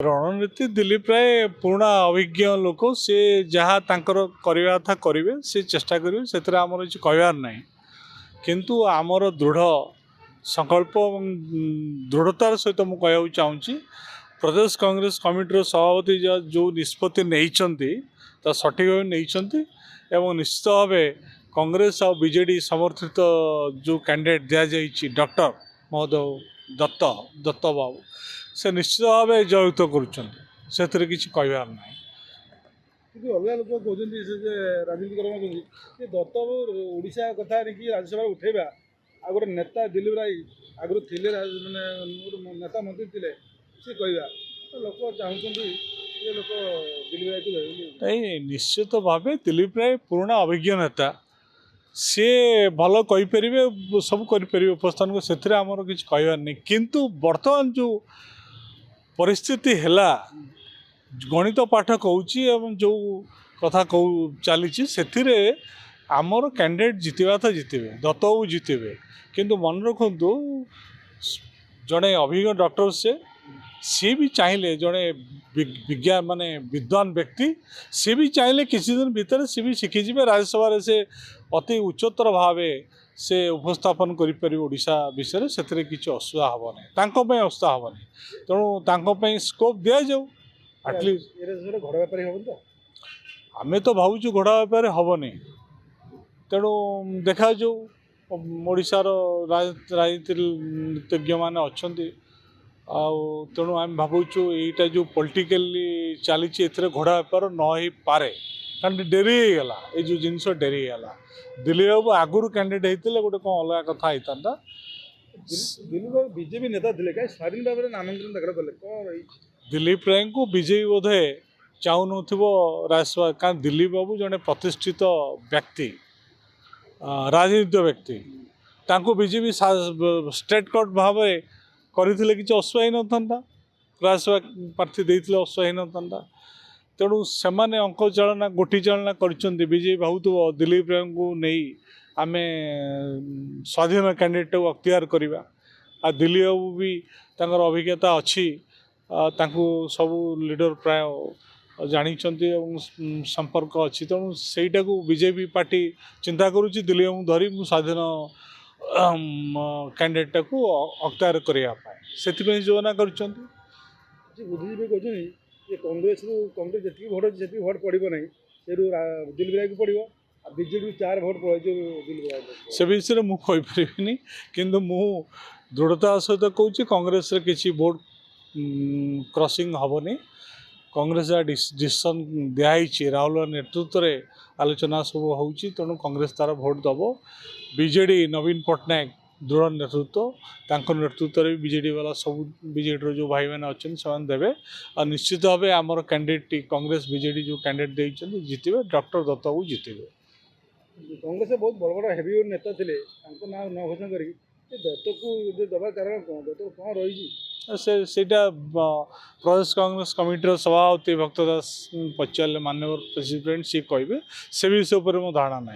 रणनीति दिलीप राय पुराणा अभिज्ञ लोक सी जहाँ तांकर करवा कथा करेंगे सी चेष्टा करेंगे से आमर किसी कहबार ना किंतु आमर दृढ़ संकल्प दृढ़तार सहित मुझे कहूँ चाहूँगी प्रदेश कांग्रेस कमिटीर सभापति जो निष्पत्ति नहीं सठिक भाव नहीं निश्चित भाव कांग्रेस और बीजेडी समर्थित जो कैंडिडेट दि जाइए डॉक्टर महोदय दत्त बाबू से निश्चित भाव जययुक्त कर किसी कहबार ना कि अलग लोग कहते राजनीतिकरण दत्त ओडिशा कथा राज्यसभा उठेबा आ गए नेता दिलीप राय आगु थे मैंने नेता मंत्री थे सी कहवा लोक चाहते लोक दिलीप राय को नहीं निश्चित भाव दिलीप राय पुराणा अभिज्ञ नेता सी भल कहीपर सब करें उपस्थान को से आमर किसी कहबार नहीं किंतु बर्तमान जो परिस्थिति है गणित पाठ कहूँ जो कथा चली से आमर कैंडिडेट जितवा था जितबे दत्त बाबू जितबे किंतु मन रखु जड़े अभिज्ञ डॉक्टर सी भी चाहिए जड़े विज्ञान माने विद्वान व्यक्ति सी भी चाहिए किसी दिन भीतर सी भी शिखीजे राज्यसभा से अति उच्चतर भाव से उपस्थापन करोशा विषय से किसी असुविधा हेनी असुविधा हेनी तेणु स्कोप दि जाऊ एटलिस्ट घर बेपारी आमे तो भावुँ घोड़ा बेपार हेनी तेणु देखा जो ओडिशार राजनीतिज्ञ मैंने अच्छा तेणु आम भावुँ यहीटा जो पॉलिटिकली चली घोड़ा बेपार न हो पारे कारण डेरी होगा ये जो जिनस डेरी होगा दिलीप बाबू आगुरी कैंडिडेट होते गोटे कौन अलग कथा होता दिलीप बाबू बीजेपी नेता थे कहीं स्वाधीन भाव में नामांकन कले कौन रही दिलीप राय को बीजेपी बोधे चाहून राज्यसभा कारण दिलीप बाबू जड़े प्रतिष्ठित व्यक्ति राजनीतिक व्यक्ति तांको बीजेपी स्टेट कोर्ट भाव करते कि असुविधा ही न राज्यसभा प्रार्थी देते असुविधा ही न तेणु से अंक चालना गोटी चालना कर बीजेपी भावुव दिलीप राय को नहीं आम स्वाधीन कैंडिडेट को अख्तियार करवा आ दिलीप बाबू भी तांकर अभिज्ञता अच्छी सब लीडर प्राय जानी संपर्क अच्छी तेणु सहीटा को बीजेपी पार्टी चिंता करुच्ची दिलीप बाबू धरी स्वाधीन कैंडिडेट को अख्तियार करने से योजना कर बुद्धिजीवी कहते कांग्रेस जी भोट जी भोट पड़ो ना दिलीप राय को पड़ो बीजेपी 4 भोट पड़े दिलीप राय से विषय मुझे किंतु मु दृढ़ता सहित कहूँ कांग्रेस किसी भोट क्रॉसिंग हेनी कांग्रेस डिसीजन दिखाई राहुल नेतृत्व में आलोचना सब हो तेणु कांग्रेस तार भोट दब बीजेडी नवीन पट्टनायक दृढ़ नेतृत्व नेतृत्व में बीजेडी वाला सब बीजेडी जो भाई मैंने अच्छे से देवे और निश्चित भाव आमर कैंडिडेट कांग्रेस बीजेडी जो कैंडिडेट देते जितबे डॉक्टर दत्त बाबू जितबे कांग्रेस बहुत बड़ बड़ हेवी नेता थे ना न घोषणा कर दत्त को दबा कारण कौन दत्त कौन रही सेटा प्रदेश कांग्रेस कमिटीर सभापति भक्तदास पचारे माननीय प्रेसिडेंट सी कहे से विषय पर मो धारणा ना।